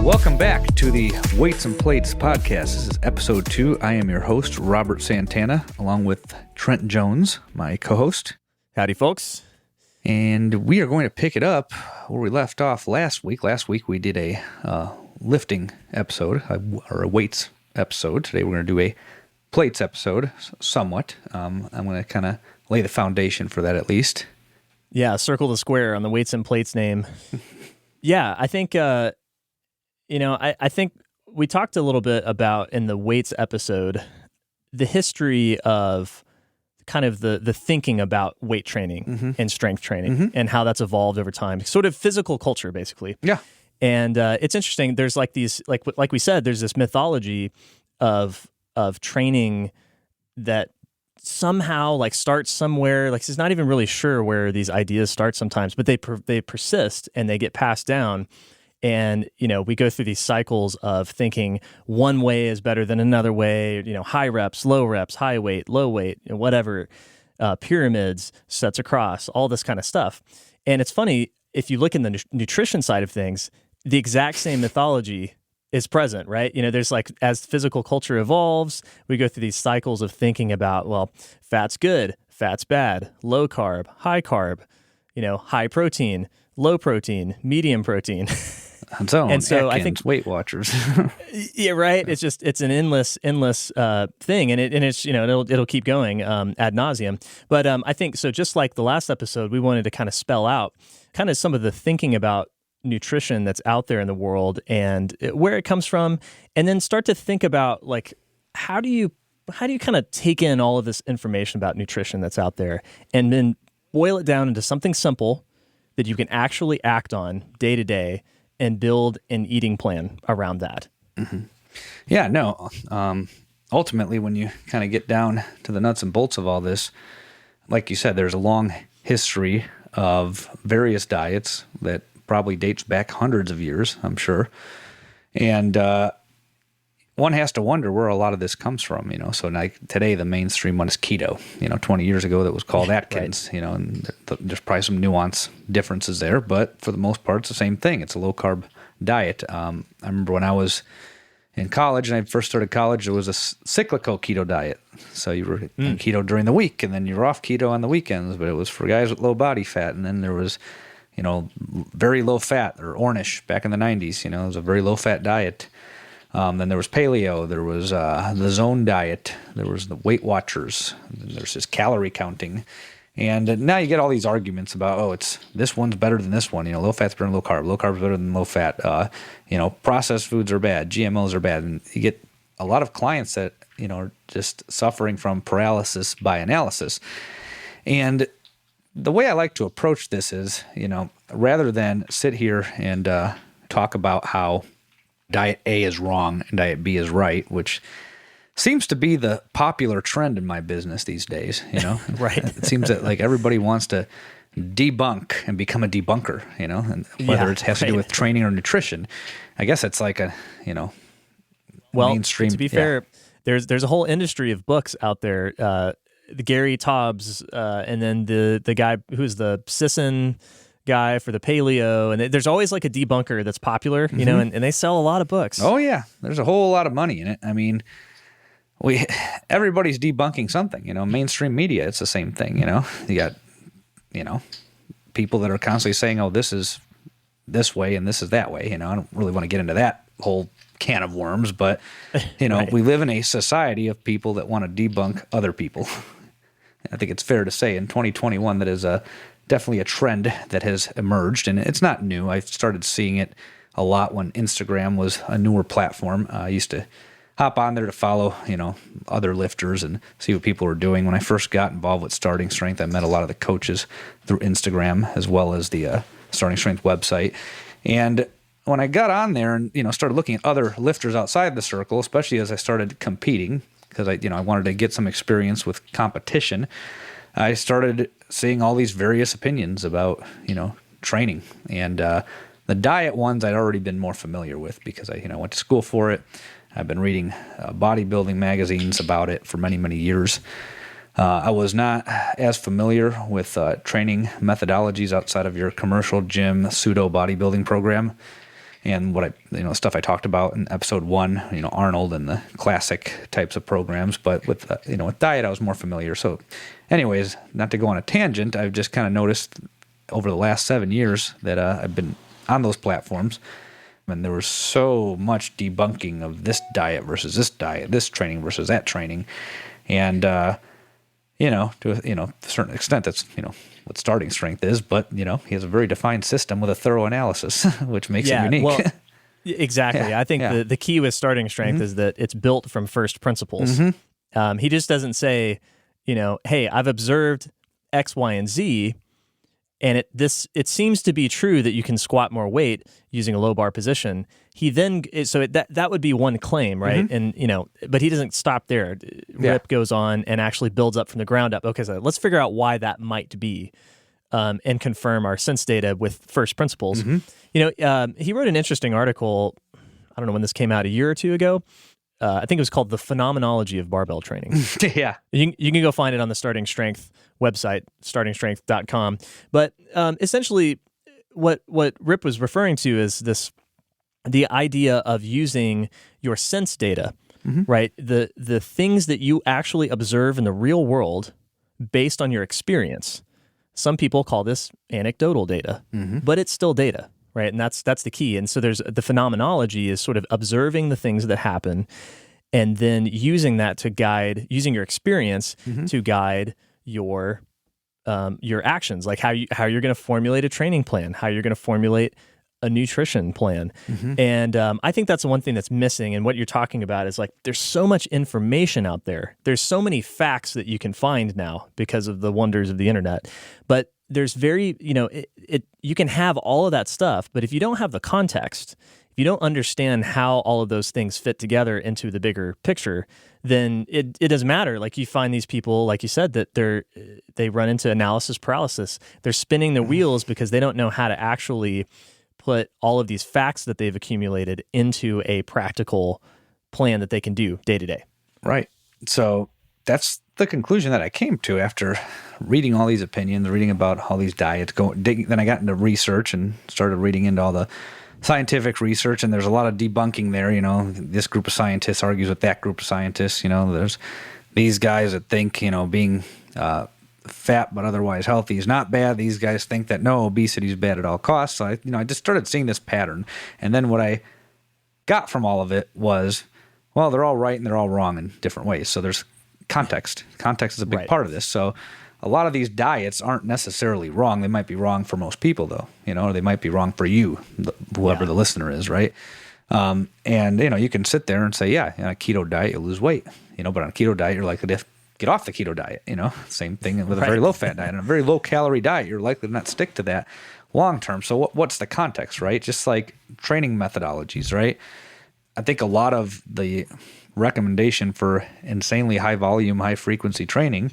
Welcome back to the Weights and Plates podcast. This is episode 2. I am your host, Robert Santana, along with Trent Jones, my co-host. Howdy, folks. And we are going to pick it up where we left off last week. Last week we did a lifting episode, or a weights episode. Today we're going to do a plates episode, somewhat. I'm going to kind of lay the foundation for that at least. Yeah, circle the square on the weights and plates name. Yeah, I think... I think we talked a little bit about in the weights episode, the history of kind of the thinking about weight training and strength training and how that's evolved over time, sort of physical culture, basically. Yeah. And it's interesting. There's like these, like we said, there's this mythology of training that somehow like starts somewhere. Like it's not even really sure where these ideas start sometimes, but they persist and they get passed down. And, we go through these cycles of thinking one way is better than another way, high reps, low reps, high weight, low weight, whatever, pyramids, sets across, all this kind of stuff. And it's funny, if you look in the nutrition side of things, the exact same mythology is present, right? There's like, as physical culture evolves, we go through these cycles of thinking about, well, fat's good, fat's bad, low carb, high protein, low protein, medium protein. And so Atkins, I think Weight Watchers. Yeah, right. It's an endless thing, and it's it'll keep going ad nauseum. But I think so. Just like the last episode, we wanted to kind of spell out kind of some of the thinking about nutrition that's out there in the world and where it comes from, and then start to think about like how do you kind of take in all of this information about nutrition that's out there, and then boil it down into something simple that you can actually act on day to day and build an eating plan around that. Mm-hmm. Yeah, no. Ultimately, when you kind of get down to the nuts and bolts of all this, like you said, there's a long history of various diets that probably dates back hundreds of years, I'm sure. And one has to wonder where a lot of this comes from, So like today, the mainstream one is keto. 20 years ago, that was called Atkins, right. And there's probably some nuance differences there, but for the most part, it's the same thing. It's a low-carb diet. I remember when I was in college, and I first started college, there was a cyclical keto diet. So you were on keto during the week, and then you were off keto on the weekends, but it was for guys with low body fat. And then there was, very low fat, or Ornish back in the 90s, it was a very low-fat diet. Then there was paleo, there was the zone diet, there was the Weight Watchers, there's this calorie counting. And now you get all these arguments about, it's this one's better than this one. Low fat's better than low carb's better than low fat. Processed foods are bad, GMOs are bad. And you get a lot of clients that, are just suffering from paralysis by analysis. And the way I like to approach this is, rather than sit here and talk about how Diet A is wrong and Diet B is right, which seems to be the popular trend in my business these days, Right. It seems that like everybody wants to debunk and become a debunker, and whether it has to do with training or nutrition. I guess it's like a, mainstream. To be fair, there's a whole industry of books out there, the Gary Taubes, and then the guy who's the Sisson guy for the paleo, and there's always like a debunker that's popular, and they sell a lot of books. Oh yeah, there's a whole lot of money in it. I mean, everybody's debunking something, mainstream media, it's the same thing, you got, people that are constantly saying, oh, this is this way and this is that way, I don't really want to get into that whole can of worms, but right. We live in a society of people that want to debunk other people. I think it's fair to say in 2021 that is definitely a trend that has emerged, and it's not new. I started seeing it a lot when Instagram was a newer platform. I used to hop on there to follow, other lifters and see what people were doing. When I first got involved with Starting Strength, I met a lot of the coaches through Instagram as well as the Starting Strength website. And when I got on there and, started looking at other lifters outside the circle, especially as I started competing, because I wanted to get some experience with competition, I started seeing all these various opinions about, training. And the diet ones I'd already been more familiar with because I went to school for it. I've been reading bodybuilding magazines about it for many, many years. I was not as familiar with training methodologies outside of your commercial gym pseudo bodybuilding program. and what stuff I talked about in episode 1, Arnold and the classic types of programs. But with with diet, I was more familiar. So, anyways, not to go on a tangent, I've just kind of noticed over the last 7 years that I've been on those platforms, and there was so much debunking of this diet versus this diet, this training versus that training, and to a certain extent, that's what starting strength is. But he has a very defined system with a thorough analysis, which makes it unique. Well, exactly. I think the key with starting strength is that it's built from first principles. He just doesn't say, hey, I've observed X, Y, and Z, and it seems to be true that you can squat more weight using a low bar position. He then that would be one claim, right? And but he doesn't stop there. Rip goes on and actually builds up from the ground up. Okay, so let's figure out why that might be, and confirm our sense data with first principles. He wrote an interesting article. I don't know when this came out, a year or two ago. I think it was called "The Phenomenology of Barbell Training." You can go find it on the Starting Strength website, startingstrength.com. But essentially, what Rip was referring to is the idea of using your sense data, right? The things that you actually observe in the real world based on your experience. Some people call this anecdotal data, but it's still data, right? And that's the key. And so there's the phenomenology is sort of observing the things that happen and then using that to guide, using your experience to guide your actions, like how you're going to formulate a training plan, how you're going to formulate a nutrition plan. And I think that's the one thing that's missing. And what you're talking about is like, there's so much information out there. There's so many facts that you can find now because of the wonders of the internet. But there's you can have all of that stuff, but if you don't have the context, if you don't understand how all of those things fit together into the bigger picture, then it doesn't matter. Like you find these people, like you said, that they run into analysis paralysis. They're spinning their wheels because they don't know how to actually put all of these facts that they've accumulated into a practical plan that they can do day to day. Right. So that's the conclusion that I came to after reading all these opinions, reading about all these diets. Then I got into research and started reading into all the scientific research, and there's a lot of debunking there. This group of scientists argues with that group of scientists. There's these guys that think, being fat but otherwise healthy is not bad. These guys think that no, obesity is bad at all costs. So I just started seeing this pattern, and then what I got from all of it was, well, they're all right and they're all wrong in different ways. So there's context. Context is a big part of this. So a lot of these diets aren't necessarily wrong. They might be wrong for most people, though. Or they might be wrong for you, whoever the listener is, right? And you can sit there and say, yeah, on a keto diet you'll lose weight. But on a keto diet you're likely to get off the keto diet. Same thing with a very low fat diet. On a very low calorie diet you're likely to not stick to that long term. So what's the context, right? Just like training methodologies, right? I think a lot of the recommendation for insanely high volume, high frequency training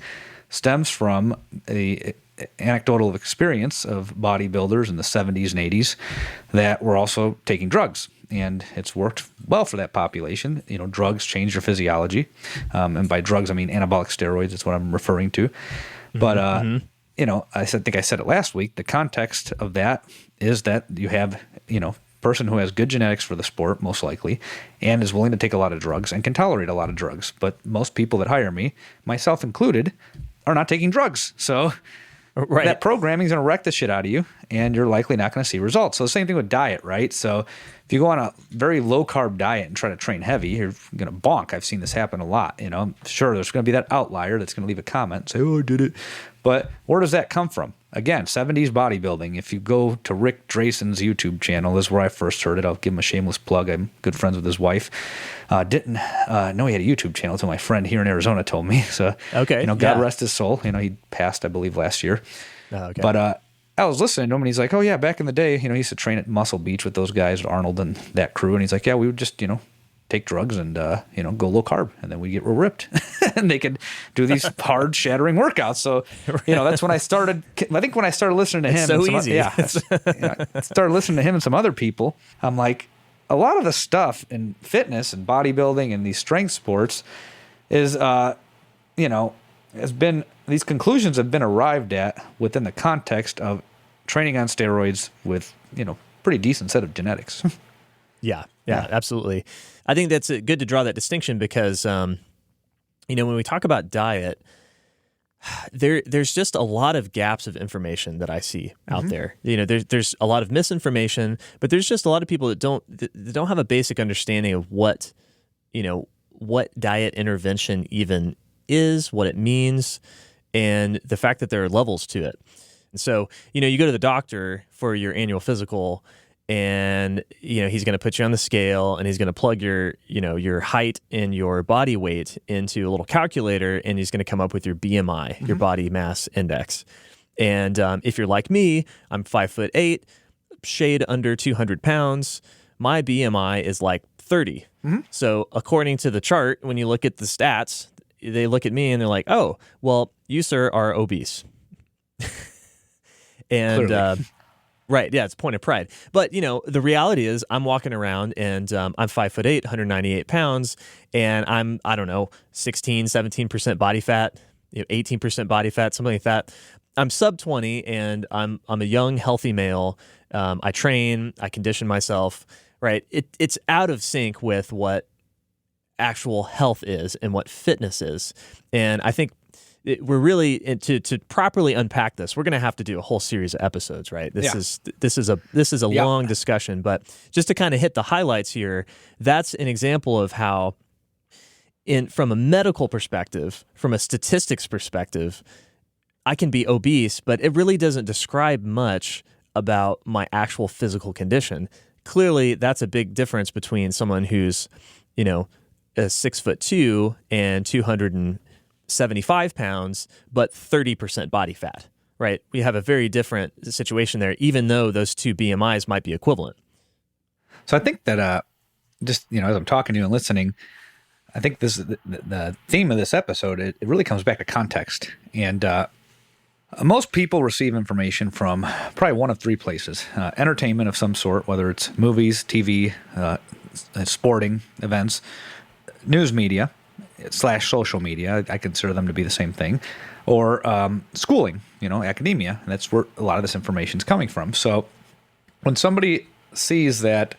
stems from the anecdotal experience of bodybuilders in the 70s and 80s that were also taking drugs. And it's worked well for that population. Drugs change your physiology. And by drugs, I mean anabolic steroids. That's what I'm referring to. But, I think I said it last week. The context of that is that you have, person who has good genetics for the sport, most likely, and is willing to take a lot of drugs and can tolerate a lot of drugs. But most people that hire me, myself included, are not taking drugs. So that programming is going to wreck the shit out of you, and you're likely not going to see results. So the same thing with diet, right? So if you go on a very low-carb diet and try to train heavy, you're going to bonk. I've seen this happen a lot. Sure, there's going to be that outlier that's going to leave a comment and say, oh, I did it. But where does that come from? Again, 70s bodybuilding. If you go to Rick Drayson's YouTube channel, this is where I first heard it. I'll give him a shameless plug. I'm good friends with his wife. Didn't know he had a YouTube channel until my friend here in Arizona told me. So, okay, God rest his soul. He passed, I believe, last year. Oh, okay. But I was listening to him, and he's like, oh, yeah, back in the day, he used to train at Muscle Beach with those guys, Arnold and that crew. And he's like, yeah, we would just, take drugs and, go low carb, and then we get real ripped. And they could do these hard shattering workouts. So, that's when I started, I think when I started listening to him. It's so easy. I started listening to him and some other people. I'm like, a lot of the stuff in fitness and bodybuilding and these strength sports is, these conclusions have been arrived at within the context of training on steroids with, pretty decent set of genetics. Yeah, absolutely. I think that's good to draw that distinction because, when we talk about diet, there's just a lot of gaps of information that I see out there. There's a lot of misinformation, but there's just a lot of people that don't have a basic understanding of what diet intervention even is, what it means, and the fact that there are levels to it. And so, you go to the doctor for your annual physical, and he's going to put you on the scale, and he's going to plug your height and your body weight into a little calculator, and he's going to come up with your BMI, your body mass index. And if you're like me, I'm 5'8", shade under 200 pounds. My BMI is like 30. So according to the chart, when you look at the stats, they look at me and they're like, "Oh, well, you sir are obese." And right, yeah, it's a point of pride. But the reality is, I'm walking around and I'm 5'8", 198 pounds, and I'm 16, 17% body fat, 18% body fat, something like that. I'm sub 20, and I'm a young, healthy male. I train, I condition myself. Right, it's out of sync with what actual health is and what fitness is, and I think we're really to properly unpack this. We're going to have to do a whole series of episodes, right? This is a long discussion, but just to kind of hit the highlights here, that's an example of how, from a medical perspective, from a statistics perspective, I can be obese, but it really doesn't describe much about my actual physical condition. Clearly, that's a big difference between someone who's, 6'2" and 275 pounds, but 30% body fat, right? We have a very different situation there, even though those two BMIs might be equivalent. So I think that just, as I'm talking to you and listening, I think this is the theme of this episode. It really comes back to context. And most people receive information from probably one of three places. Entertainment of some sort, whether it's movies, TV, sporting events, news media / social media. I consider them to be the same thing. Or schooling, academia. And that's where a lot of this information is coming from. So when somebody sees that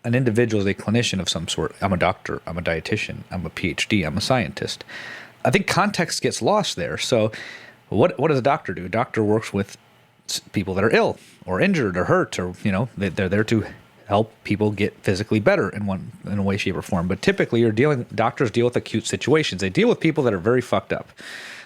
an individual is a clinician of some sort, I'm a doctor, I'm a dietitian, I'm a PhD, I'm a scientist, I think context gets lost there. So what does a doctor do? A doctor works with people that are ill or injured or hurt, or they're there to help people get physically better in a way, shape, or form. But typically, doctors deal with acute situations. They deal with people that are very fucked up.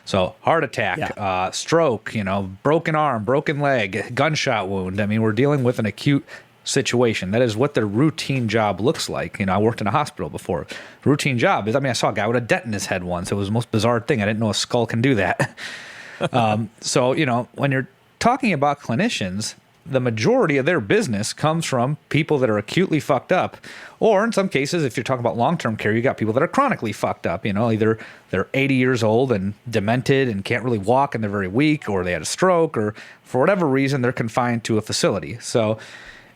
So heart attack, stroke, broken arm, broken leg, gunshot wound. I mean, we're dealing with an acute situation. That is what their routine job looks like. I worked in a hospital before. Routine job is, I saw a guy with a dent in his head once. It was the most bizarre thing. I didn't know a skull can do that. So, when you're talking about clinicians, the majority of their business comes from people that are acutely fucked up. Or in some cases, if you're talking about long-term care, you got people that are chronically fucked up. Either they're 80 years old and demented and can't really walk and they're very weak, or they had a stroke, or for whatever reason, they're confined to a facility. So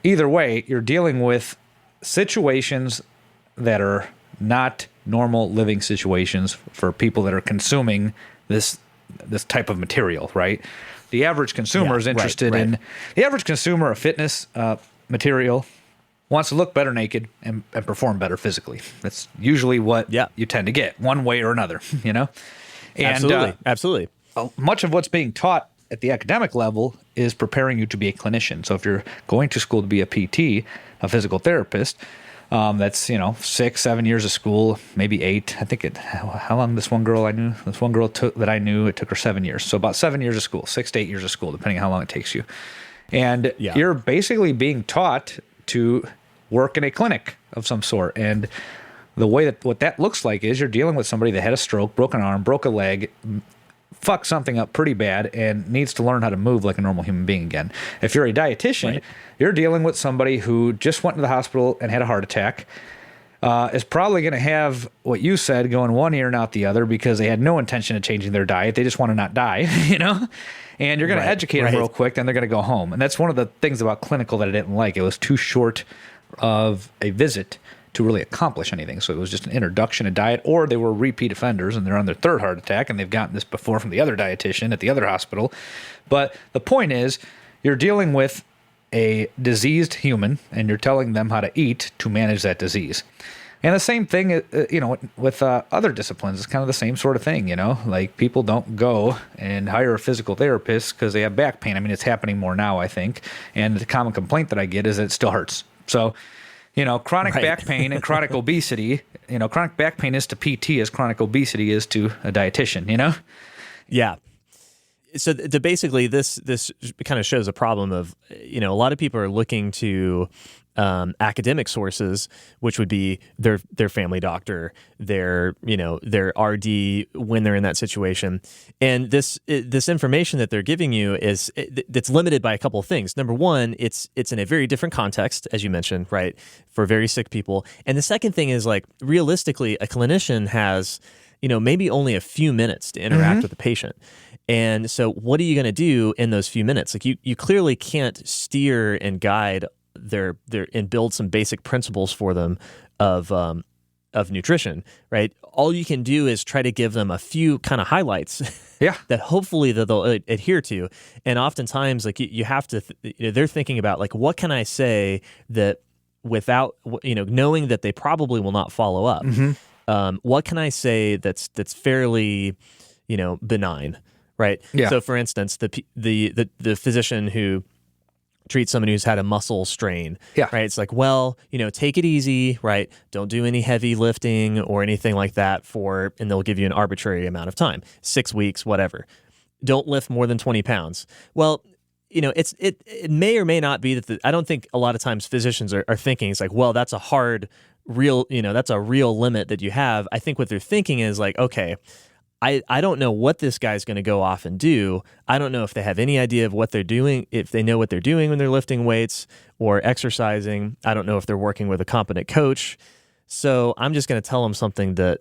either way, you're dealing with situations that are not normal living situations for people that are consuming this type of material, right? The average consumer is interested in the average consumer of fitness material wants to look better naked and perform better physically. That's usually what you tend to get, one way or another, And, absolutely. Much of what's being taught at the academic level is preparing you to be a clinician. So if you're going to school to be a PT, a physical therapist, that's 6, 7 years of school, maybe 8. I think how long this one girl took that I knew, it took her 7 years. So about 7 years of school, 6 to 8 years of school, depending on how long it takes you. And you're basically being taught to work in a clinic of some sort. And the way what that looks like is you're dealing with somebody that had a stroke, broken arm, broke a leg, fucked something up pretty bad, and needs to learn how to move like a normal human being again. If you're a dietitian, you're dealing with somebody who just went to the hospital and had a heart attack, is probably going to have what you said going one ear and out the other because they had no intention of changing their diet. They just want to not die, And you're going to educate them real quick, then they're going to go home. And that's one of the things about clinical that I didn't like. It was too short of a visit to really accomplish anything. So it was just an introduction to diet, or they were repeat offenders and they're on their third heart attack and they've gotten this before from the other dietitian at the other hospital. But the point is, you're dealing with a diseased human and you're telling them how to eat to manage that disease. And the same thing, with other disciplines, it's kind of the same sort of thing, like people don't go and hire a physical therapist because they have back pain. I mean, it's happening more now, I think. And the common complaint that I get is that it still hurts. So, chronic back pain and chronic obesity, chronic back pain is to PT as chronic obesity is to a dietitian, Yeah. So basically this kind of shows a problem of, a lot of people are looking to academic sources, which would be their family doctor, their RD when they're in that situation. And this information that they're giving you that's limited by a couple of things. Number one, it's in a very different context, as you mentioned, right, for very sick people. And the second thing is, like, realistically, a clinician has, maybe only a few minutes to interact with a patient. And so what are you going to do in those few minutes? Like, you clearly can't steer and guide their and build some basic principles for them of nutrition, right? All you can do is try to give them a few kind of highlights that hopefully they'll adhere to. And oftentimes, like, you have to, they're thinking about, like, what can I say that without, knowing that they probably will not follow up. What can I say that's fairly, benign, right? Yeah. So, for instance, the physician who treats someone who's had a muscle strain, right? It's like, well, take it easy, right? Don't do any heavy lifting or anything like that and they'll give you an arbitrary amount of time, 6 weeks, whatever. Don't lift more than 20 pounds. Well, it may or may not be that I don't think a lot of times physicians are thinking it's like, well, that's a hard, real, that's a real limit that you have. I think what they're thinking is like, okay, I don't know what this guy's going to go off and do. I don't know if they have any idea of what they're doing, if they know what they're doing when they're lifting weights or exercising. I don't know if they're working with a competent coach. So I'm just going to tell them something that,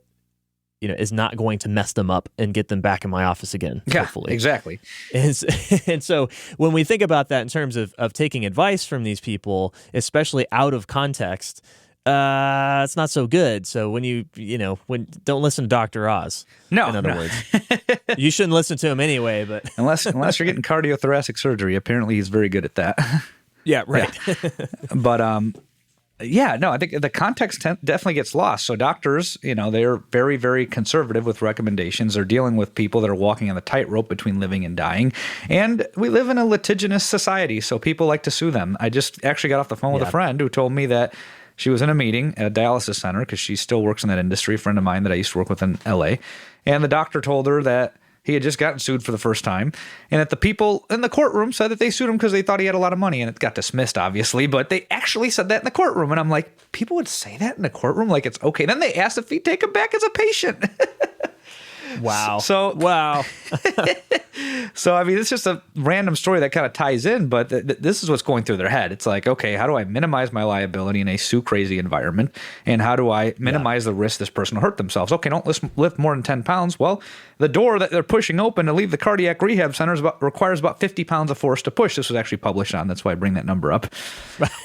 is not going to mess them up and get them back in my office again, hopefully. Exactly. And so when we think about that in terms of taking advice from these people, especially out of context, it's not so good. So when don't listen to Dr. Oz. No, in other words, you shouldn't listen to him anyway. But unless you're getting cardiothoracic surgery, apparently he's very good at that. Yeah, right. Yeah. But I think the context definitely gets lost. So doctors, they're very, very conservative with recommendations. They're dealing with people that are walking on the tightrope between living and dying. And we live in a litigious society, so people like to sue them. I just actually got off the phone with a friend who told me that she was in a meeting at a dialysis center because she still works in that industry, a friend of mine that I used to work with in LA. And the doctor told her that he had just gotten sued for the first time, and that the people in the courtroom said that they sued him because they thought he had a lot of money, and it got dismissed, obviously, but they actually said that in the courtroom. And I'm like, people would say that in the courtroom? Like, it's okay. Then they asked if he'd take him back as a patient. Wow. Wow. So, I mean, it's just a random story that kind of ties in, but this is what's going through their head. It's like, okay, how do I minimize my liability in a sue-crazy environment? And how do I minimize the risk this person will hurt themselves? Okay, don't lift more than 10 pounds. Well, the door that they're pushing open to leave the cardiac rehab center requires about 50 pounds of force to push. This was actually published on. That's why I bring that number up.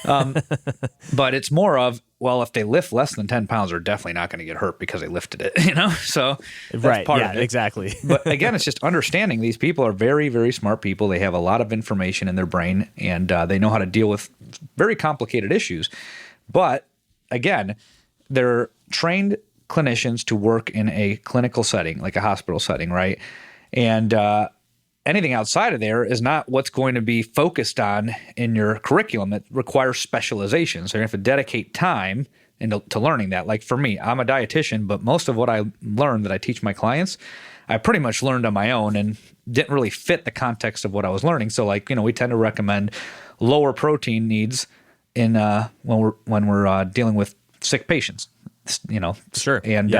But it's more of, well, if they lift less than 10 pounds, they're definitely not going to get hurt because they lifted it, So that's part of it. Exactly. But again, it's just understanding these people are very, very smart people. They have a lot of information in their brain, and they know how to deal with very complicated issues. But again, they're trained clinicians to work in a clinical setting, like a hospital setting, right? And anything outside of there is not what's going to be focused on in your curriculum. It requires specialization. So you have to dedicate time to learning that. Like for me, I'm a dietitian, but most of what I learned that I teach my clients, I pretty much learned on my own and didn't really fit the context of what I was learning. So we tend to recommend lower protein needs in when we're dealing with sick patients, Sure. And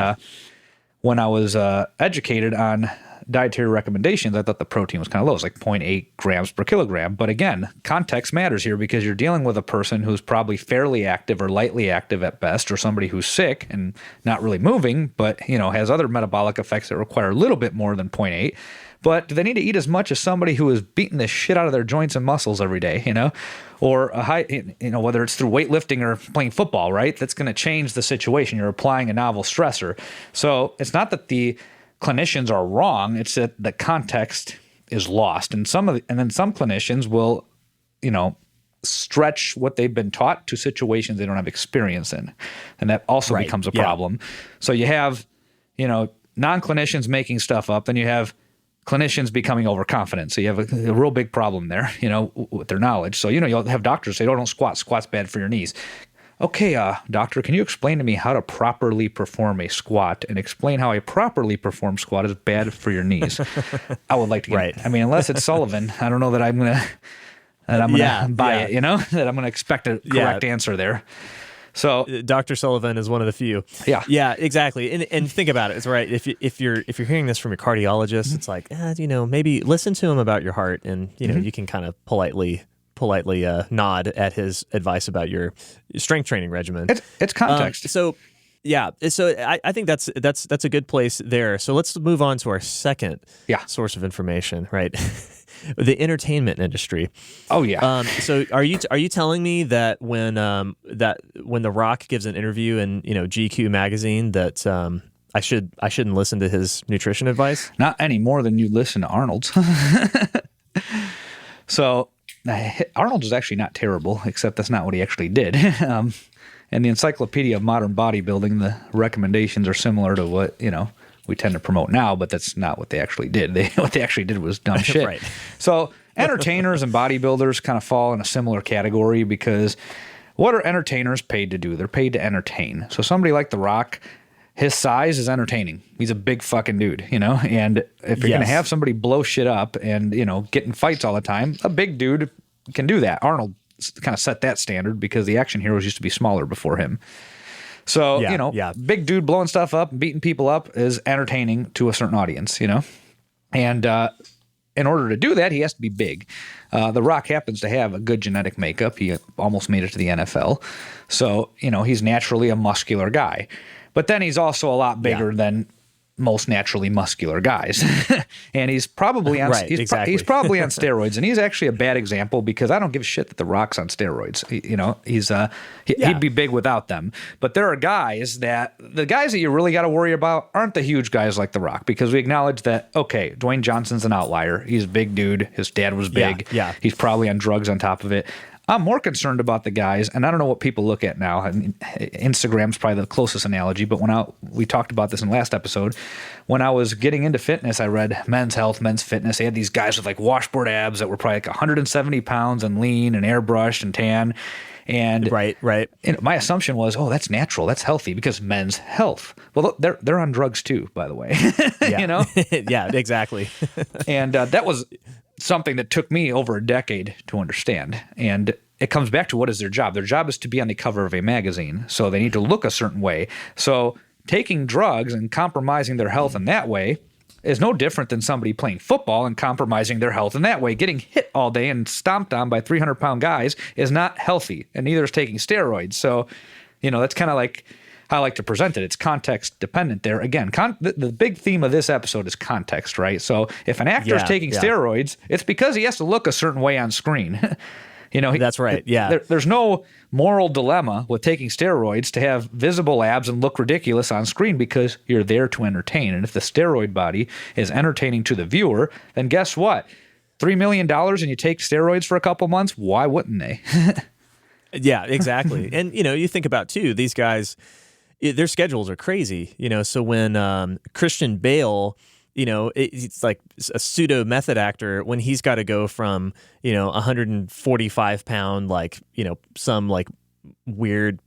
when I was educated on dietary recommendations, I thought the protein was kind of low. It's like 0.8 grams per kilogram. But again, context matters here because you're dealing with a person who's probably fairly active or lightly active at best, or somebody who's sick and not really moving, but has other metabolic effects that require a little bit more than 0.8. But do they need to eat as much as somebody who is beating the shit out of their joints and muscles every day, or a high, whether it's through weightlifting or playing football, right? That's going to change the situation. You're applying a novel stressor. So it's not that the clinicians are wrong. It's that the context is lost. And then some clinicians will, stretch what they've been taught to situations they don't have experience in. And that also becomes a problem. So you have, non-clinicians making stuff up, then you have clinicians becoming overconfident. So you have a real big problem there, with their knowledge. So, you'll have doctors say, don't squat. Squat's bad for your knees. Okay, doctor, can you explain to me how to properly perform a squat and explain how a properly performed squat is bad for your knees? I would like to get unless it's Sullivan, I don't know that I'm going to buy it, that I'm going to expect a correct answer there. So Dr. Sullivan is one of the few. Yeah, exactly. And think about it. It's right. If you're hearing this from your cardiologist, it's like, maybe listen to him about your heart, and you can kind of politely nod at his advice about your strength training regimen. It's context. So I think that's a good place there. So let's move on to our second source of information, right? The entertainment industry. Oh yeah. So are you telling me that when The Rock gives an interview in GQ magazine that I shouldn't listen to his nutrition advice? Not any more than you listen to Arnold's. So Arnold's is actually not terrible, except that's not what he actually did. And the Encyclopedia of Modern Bodybuilding, the recommendations are similar to what we tend to promote now, but that's not what they actually did. What they actually did was dumb shit. Right. So entertainers and bodybuilders kind of fall in a similar category, because what are entertainers paid to do? They're paid to entertain. So somebody like The Rock, his size is entertaining. He's a big fucking dude, and if you're going to have somebody blow shit up and, get in fights all the time, a big dude can do that. Arnold kind of set that standard because the action heroes used to be smaller before him. So, big dude blowing stuff up and beating people up is entertaining to a certain audience, And in order to do that, he has to be big. The Rock happens to have a good genetic makeup. He almost made it to the NFL. So, he's naturally a muscular guy. But then he's also a lot bigger than most naturally muscular guys. And he's probably on he's probably on steroids, and he's actually a bad example because I don't give a shit that The Rock's on steroids. He'd be big without them. But there are guys that you really got to worry about aren't the huge guys like The Rock, because we acknowledge that Dwayne Johnson's an outlier. He's a big dude. His dad was big. He's probably on drugs on top of it. I'm more concerned about the guys, and I don't know what people look at now. I mean, Instagram's probably the closest analogy, but we talked about this in the last episode. When I was getting into fitness, I read Men's Health, Men's Fitness. They had these guys with like washboard abs that were probably like 170 pounds and lean and airbrushed and tan. And right. My assumption was, that's natural, that's healthy, because Men's Health. Well, they're on drugs too, by the way. Yeah, exactly. And that was something that took me over a decade to understand. And it comes back to, what is their job? Their job is to be on the cover of a magazine. So they need to look a certain way. So taking drugs and compromising their health in that way is no different than somebody playing football and compromising their health in that way. Getting hit all day and stomped on by 300-pound guys is not healthy, and neither is taking steroids. So, that's kind of like how I like to present it. It's context dependent there. Again, the big theme of this episode is context, right? So if an actor is taking steroids, it's because he has to look a certain way on screen. That's right. Yeah. There's no moral dilemma with taking steroids to have visible abs and look ridiculous on screen, because you're there to entertain. And if the steroid body is entertaining to the viewer, then guess what? $3 million and you take steroids for a couple months, why wouldn't they? Yeah, exactly. And, you think about, too, these guys, their schedules are crazy. So when Christian Bale, it's like a pseudo method actor, when he's got to go from, 145 pound, some weird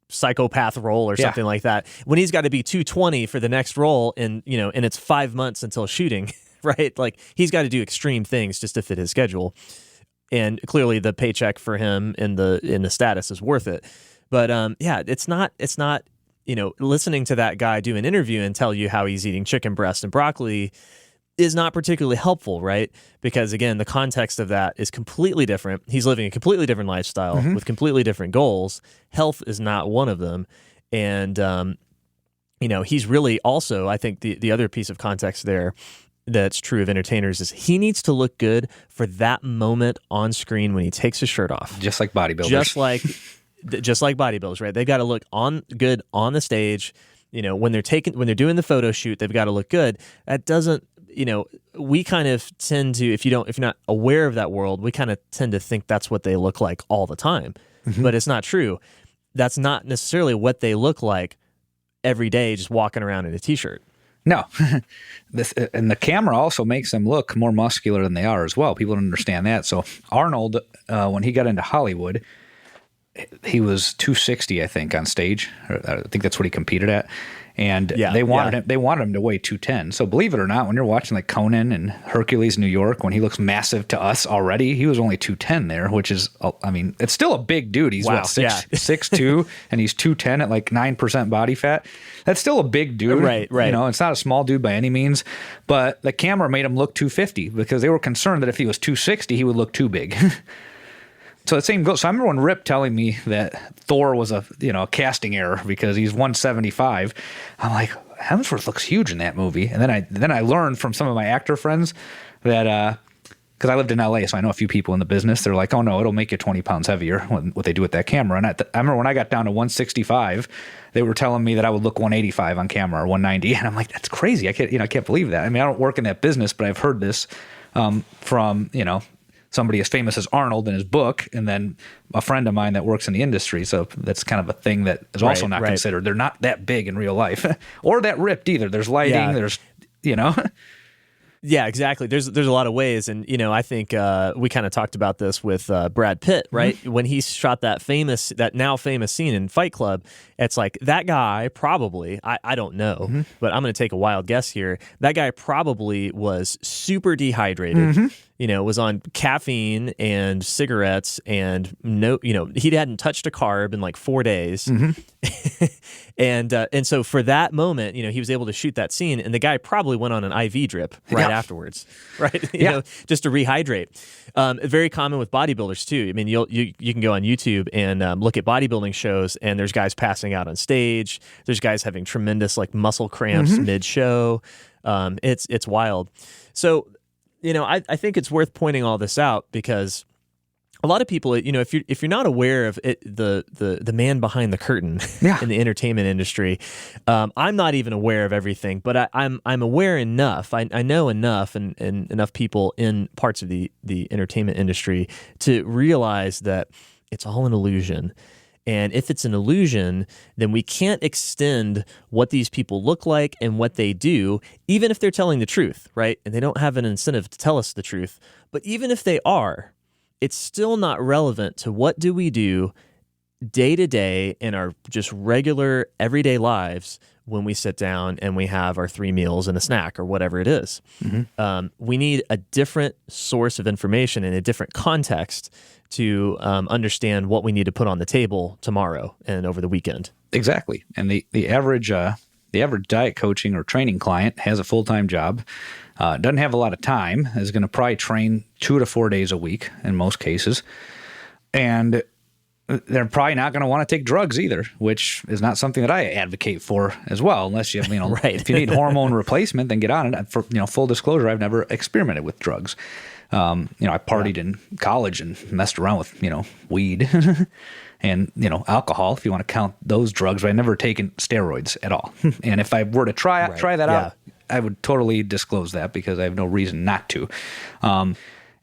psychopath role or something like that, when he's got to be 220 for the next role, and it's 5 months until shooting, right? Like, he's got to do extreme things just to fit his schedule. And clearly the paycheck for him in the status is worth it. But it's not listening to that guy do an interview and tell you how he's eating chicken breast and broccoli is not particularly helpful, right? Because again, the context of that is completely different. He's living a completely different lifestyle with completely different goals. Health is not one of them. And, he's really also, I think the other piece of context there that's true of entertainers is he needs to look good for that moment on screen when he takes his shirt off. Just like bodybuilders. Just like bodybuilders, right? They've got to look good on the stage. When they're doing the photo shoot, they've got to look good. That doesn't, we kind of tend to, if you're not aware of that world, we kind of tend to think that's what they look like all the time. But it's not true. That's not necessarily what they look like every day, just walking around in a t-shirt. No. And the camera also makes them look more muscular than they are as well. People don't understand that. So Arnold, when he got into Hollywood, he was 260, I think, on stage. I think that's what he competed at. And they wanted him to weigh 210. So believe it or not, when you're watching like Conan and Hercules New York, when he looks massive to us already, he was only 210 there, which is, I mean, it's still a big dude. He's 6'2", and he's 210 at like 9% body fat. That's still a big dude. Right. You know, it's not a small dude by any means, but the camera made him look 250 because they were concerned that if he was 260, he would look too big. So the same goes. So I remember when Rip telling me that Thor was a casting error because he's 175. I'm like, Hemsworth looks huge in that movie. And then I learned from some of my actor friends that because I lived in LA, so I know a few people in the business. They're like, oh no, it'll make you 20 pounds heavier what they do with that camera. And I remember when I got down to 165, they were telling me that I would look 185 on camera or 190, and I'm like, that's crazy. I can't believe that. I mean, I don't work in that business, but I've heard this from somebody as famous as Arnold in his book, and then a friend of mine that works in the industry. So that's kind of a thing that is also not considered. They're not that big in real life or that ripped either. There's lighting, there's. Yeah, exactly. There's a lot of ways, and I think we kind of talked about this with Brad Pitt, right? Mm-hmm. When he shot that now famous scene in Fight Club, it's like that guy probably, I don't know, but I'm going to take a wild guess here. That guy probably was super dehydrated. Was on caffeine and cigarettes, and he hadn't touched a carb in like 4 days. And so for that moment, he was able to shoot that scene, and the guy probably went on an IV drip afterwards, right? Just to rehydrate. Very common with bodybuilders too. I mean, you can go on YouTube and look at bodybuilding shows, and there's guys passing out on stage. There's guys having tremendous like muscle cramps mid-show. It's wild. So, I think it's worth pointing all this out because a lot of people, if you're not aware of it, the man behind the curtain in the entertainment industry, I'm not even aware of everything, but I'm aware enough. I know enough and enough people in parts of the entertainment industry to realize that it's all an illusion. And if it's an illusion, then we can't extend what these people look like and what they do, even if they're telling the truth, right? And they don't have an incentive to tell us the truth. But even if they are, it's still not relevant to what do we do day to day in our just regular everyday lives when we sit down and we have our 3 meals and a snack or whatever it is. We need a different source of information in a different context to understand what we need to put on the table tomorrow and over the weekend. Exactly. And the average diet coaching or training client has a full-time job, doesn't have a lot of time, is going to probably train 2 to 4 days a week in most cases. And they're probably not going to want to take drugs either, which is not something that I advocate for as well, unless you right. If you need hormone replacement, then get on it. For full disclosure, I've never experimented with drugs. I partied in college and messed around with, weed and, alcohol, if you want to count those drugs, but I never taken steroids at all. And if I were to try that out, I would totally disclose that because I have no reason not to.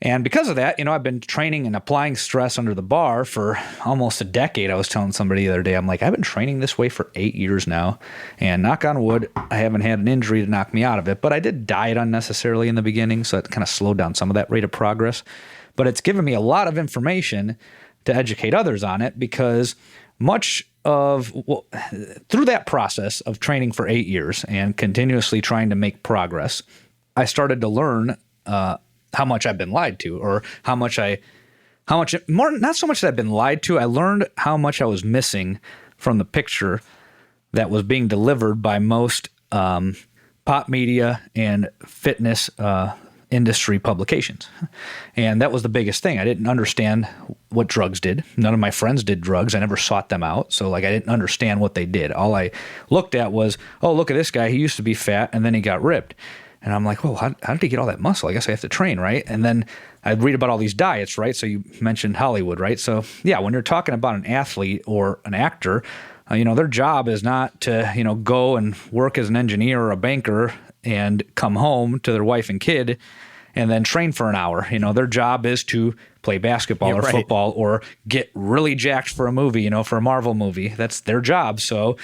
And because of that, I've been training and applying stress under the bar for almost a decade. I was telling somebody the other day, I'm like, I've been training this way for 8 years now, and knock on wood, I haven't had an injury to knock me out of it, but I did diet unnecessarily in the beginning, so it kind of slowed down some of that rate of progress. But it's given me a lot of information to educate others on it because through that process of training for 8 years and continuously trying to make progress, I started to learn how much I've been lied to, or not so much that I've been lied to. I learned how much I was missing from the picture that was being delivered by most pop media and fitness industry publications. And that was the biggest thing. I didn't understand what drugs did. None of my friends did drugs. I never sought them out. So I didn't understand what they did. All I looked at was, oh, look at this guy. He used to be fat and then he got ripped. And I'm like, well, how did he get all that muscle? I guess I have to train, right? And then I'd read about all these diets, right? So you mentioned Hollywood, right? So yeah, when you're talking about an athlete or an actor, their job is not to, go and work as an engineer or a banker and come home to their wife and kid and then train for an hour. Their job is to play basketball or football or get really jacked for a movie, for a Marvel movie. That's their job. So,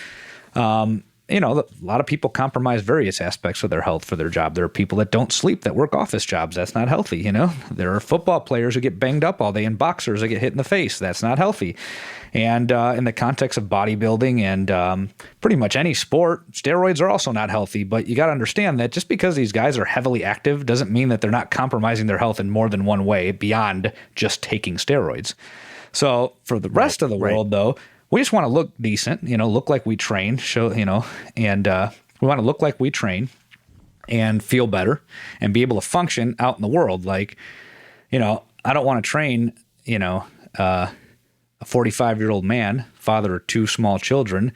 a lot of people compromise various aspects of their health for their job. There are people that don't sleep that work office jobs. That's not healthy. There are football players who get banged up all day and boxers that get hit in the face. That's not healthy. And in the context of bodybuilding and pretty much any sport, steroids are also not healthy. But you got to understand that just because these guys are heavily active doesn't mean that they're not compromising their health in more than one way beyond just taking steroids. So for the rest of the world, though, we just want to look decent, look like we train, and we want to look like we train and feel better and be able to function out in the world. Like, I don't want to train, a 45-year-old man, father of 2 small children,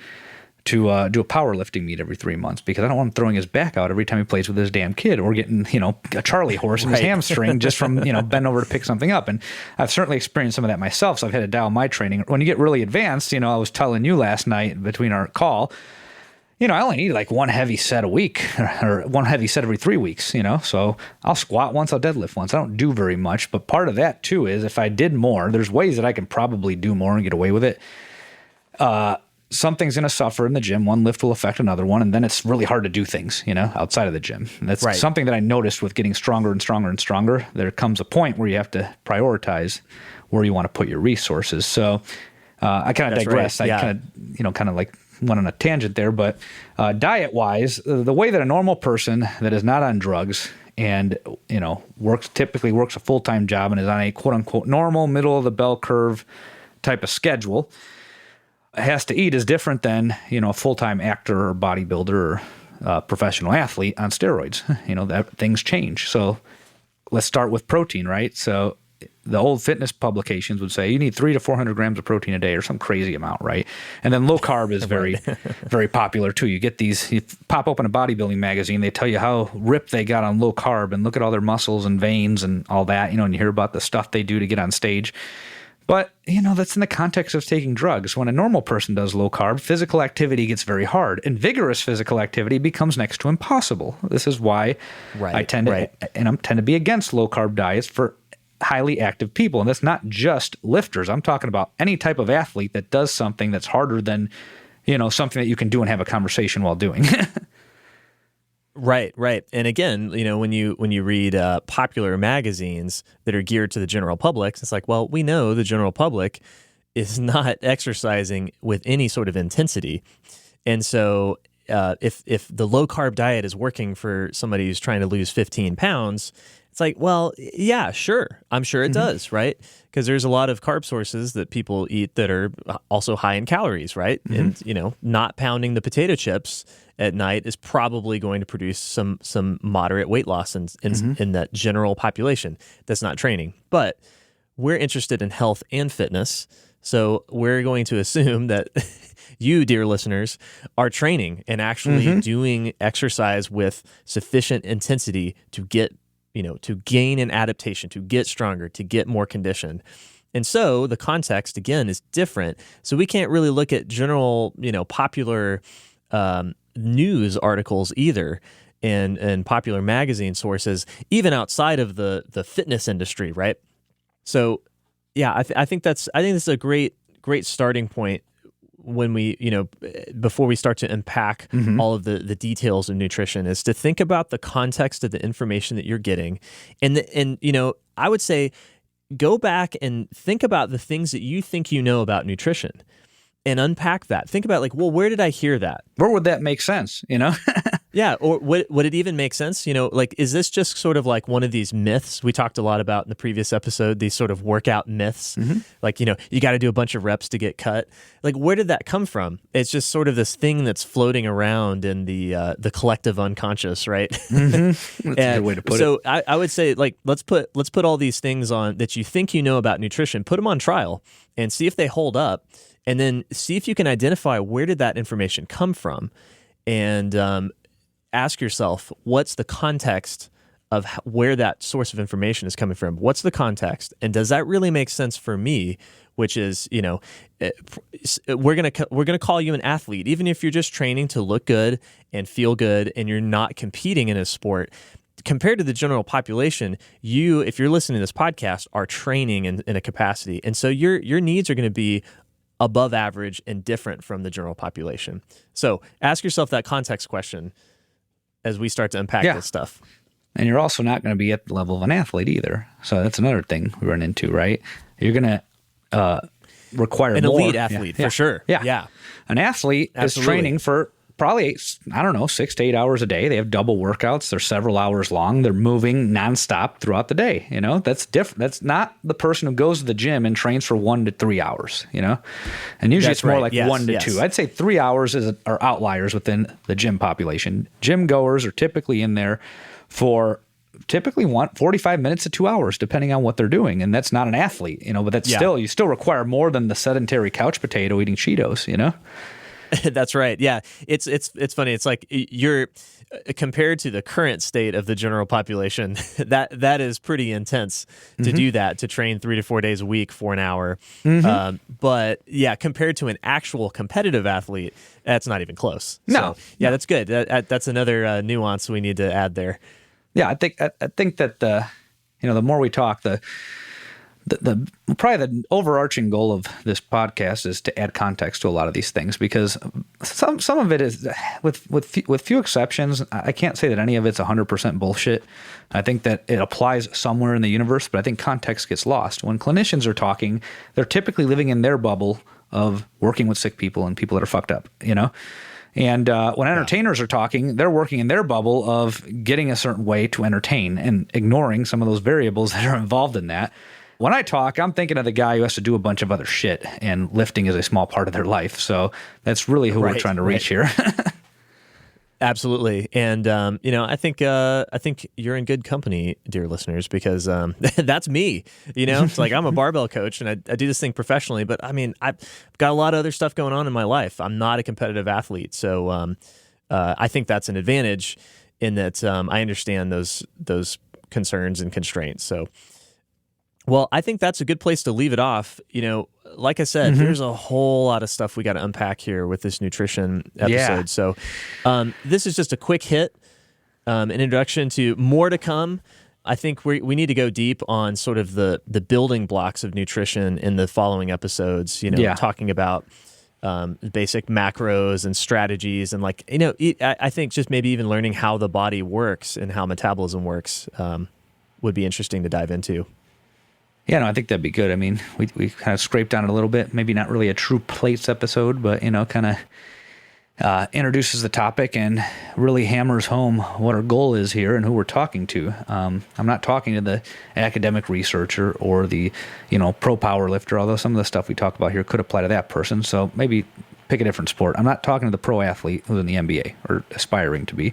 to do a powerlifting meet every 3 months because I don't want him throwing his back out every time he plays with his damn kid or getting, a Charlie horse in his hamstring just from, bending over to pick something up. And I've certainly experienced some of that myself. So I've had to dial my training. When you get really advanced, I was telling you last night between our call, I only need like one heavy set a week or one heavy set every 3 weeks, so I'll squat once, I'll deadlift once. I don't do very much, but part of that too is if I did more, there's ways that I can probably do more and get away with it. Something's going to suffer in the gym. One lift will affect another one. And then it's really hard to do things, outside of the gym. And that's something that I noticed with getting stronger and stronger and stronger. There comes a point where you have to prioritize where you want to put your resources. So I kind of digress. I kind of like went on a tangent there. But diet wise, the way that a normal person that is not on drugs and, typically works a full-time job and is on a quote unquote normal middle of the bell curve type of schedule has to eat is different than, a full-time actor or bodybuilder or professional athlete on steroids. That things change. So let's start with protein, right? So the old fitness publications would say you need 300 to 400 grams of protein a day or some crazy amount, right? And then low carb is very, very popular too. You pop open a bodybuilding magazine, they tell you how ripped they got on low carb and look at all their muscles and veins and all that, and you hear about the stuff they do to get on stage. But, that's in the context of taking drugs. When a normal person does low carb, physical activity gets very hard, and vigorous physical activity becomes next to impossible. This is why I tend to be against low carb diets for highly active people. And that's not just lifters. I'm talking about any type of athlete that does something that's harder than, something that you can do and have a conversation while doing. Right. And again, when you read popular magazines that are geared to the general public, it's like, well, we know the general public is not exercising with any sort of intensity. And so if the low carb diet is working for somebody who's trying to lose 15 pounds, it's like, well, yeah, sure. I'm sure it does, right? Because there's a lot of carb sources that people eat that are also high in calories, right? And, not pounding the potato chips at night is probably going to produce some moderate weight loss in that general population that's not training. But we're interested in health and fitness, so we're going to assume that you, dear listeners, are training and actually doing exercise with sufficient intensity to get, to gain an adaptation, to get stronger, to get more conditioned. And so the context, again, is different. So we can't really look at general, popular news articles either and popular magazine sources, even outside of the fitness industry, right? So, yeah, I think this is a great starting point when we, before we start to unpack all of the details of nutrition, is to think about the context of the information that you're getting, and I would say go back and think about the things that you think you know about nutrition. And unpack that. Think about where did I hear that? Where would that make sense, Yeah, or would it even make sense? Is this just sort of like one of these myths we talked a lot about in the previous episode, these sort of workout myths? You got to do a bunch of reps to get cut. Where did that come from? It's just sort of this thing that's floating around in the collective unconscious, right? That's a good way to put it. So I would say, let's put all these things on that you think you know about nutrition, put them on trial and see if they hold up. And then see if you can identify where did that information come from, and ask yourself, what's the context where that source of information is coming from. What's the context, and does that really make sense for me? Which is, we're gonna call you an athlete, even if you're just training to look good and feel good, and you're not competing in a sport. Compared to the general population, if you're listening to this podcast, are training in a capacity, and so your needs are going to be above average and different from the general population. So ask yourself that context question as we start to unpack this stuff. And you're also not going to be at the level of an athlete either. So that's another thing we run into, right? You're going to require an more. Elite athlete, for sure. Yeah. An athlete is training for probably, 6 to 8 hours a day. They have double workouts. They're several hours long. They're moving nonstop throughout the day. That's different. That's not the person who goes to the gym and trains for 1 to 3 hours, And usually it's more like 1 to 2. I'd say 3 hours are outliers within the gym population. Gym goers are typically in there for 45 minutes to 2 hours, depending on what they're doing. And that's not an athlete, but that's you still require more than the sedentary couch potato eating Cheetos, That's right. Yeah. It's funny. It's like you're compared to the current state of the general population, that is pretty intense to do that, to train 3 to 4 days a week for an hour. But yeah, compared to an actual competitive athlete, that's not even close. No. So, yeah, that's good. That's another nuance we need to add there. Yeah, I think that the more we talk, the probably the overarching goal of this podcast is to add context to a lot of these things, because some of it is, with few exceptions, I can't say that any of it's 100% bullshit. I think that it applies somewhere in the universe, but I think context gets lost. When clinicians are talking, they're typically living in their bubble of working with sick people and people that are fucked up, And when entertainers are talking, they're working in their bubble of getting a certain way to entertain and ignoring some of those variables that are involved in that. When I talk, I'm thinking of the guy who has to do a bunch of other shit, and lifting is a small part of their life. So that's really who we're trying to reach here. Absolutely. And, I think you're in good company, dear listeners, because that's me. It's like I'm a barbell coach and I do this thing professionally, but I mean, I've got a lot of other stuff going on in my life. I'm not a competitive athlete. So I think that's an advantage in that I understand those concerns and constraints. So, well, I think that's a good place to leave it off. Like I said, there's a whole lot of stuff we got to unpack here with this nutrition episode. Yeah. So this is just a quick hit, an introduction to more to come. I think we need to go deep on sort of the building blocks of nutrition in the following episodes, talking about basic macros and strategies. And I think just maybe even learning how the body works and how metabolism works would be interesting to dive into. Yeah, no, I think that'd be good. I mean, we kind of scraped on it a little bit. Maybe not really a true plates episode, but, kind of introduces the topic and really hammers home what our goal is here and who we're talking to. I'm not talking to the academic researcher or the, pro power lifter, although some of the stuff we talk about here could apply to that person. So maybe pick a different sport. I'm not talking to the pro athlete who's in the NBA or aspiring to be.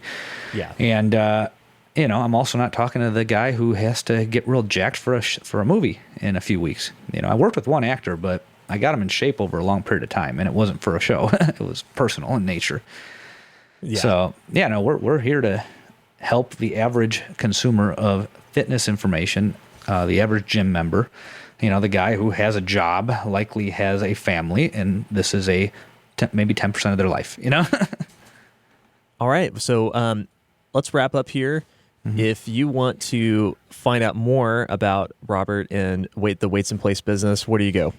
Yeah. And, I'm also not talking to the guy who has to get real jacked for a movie in a few weeks. I worked with one actor, but I got him in shape over a long period of time, and it wasn't for a show. It was personal in nature. Yeah. So, we're here to help the average consumer of fitness information, the average gym member, the guy who has a job, likely has a family, and this is maybe 10% of their life, All right. So let's wrap up here. If you want to find out more about Robert and the Weights and Plates business, where do you go?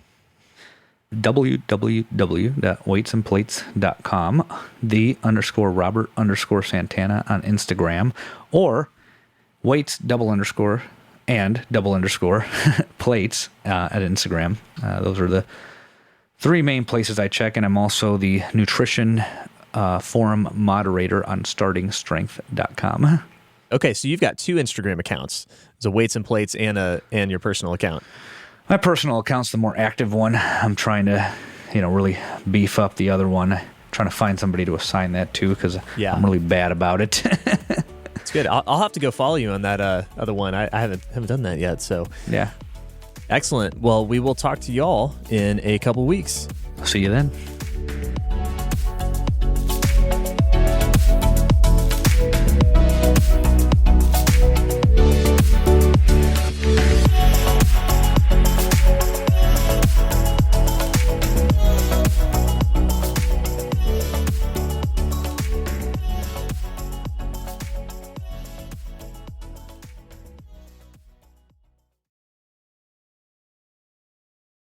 www.weightsandplates.com, _Robert_Santana on Instagram, or weights __ and _ plates at Instagram. Those are the three main places I check, and I'm also the nutrition forum moderator on startingstrength.com. Okay, so you've got 2 Instagram accounts. There's a Weights and Plates and your personal account. My personal account's the more active one. I'm trying to, really beef up the other one. Trying to find somebody to assign that to, because I'm really bad about it. It's good. I'll have to go follow you on that other one. I haven't done that yet. So yeah, excellent. Well, we will talk to y'all in a couple weeks. See you then.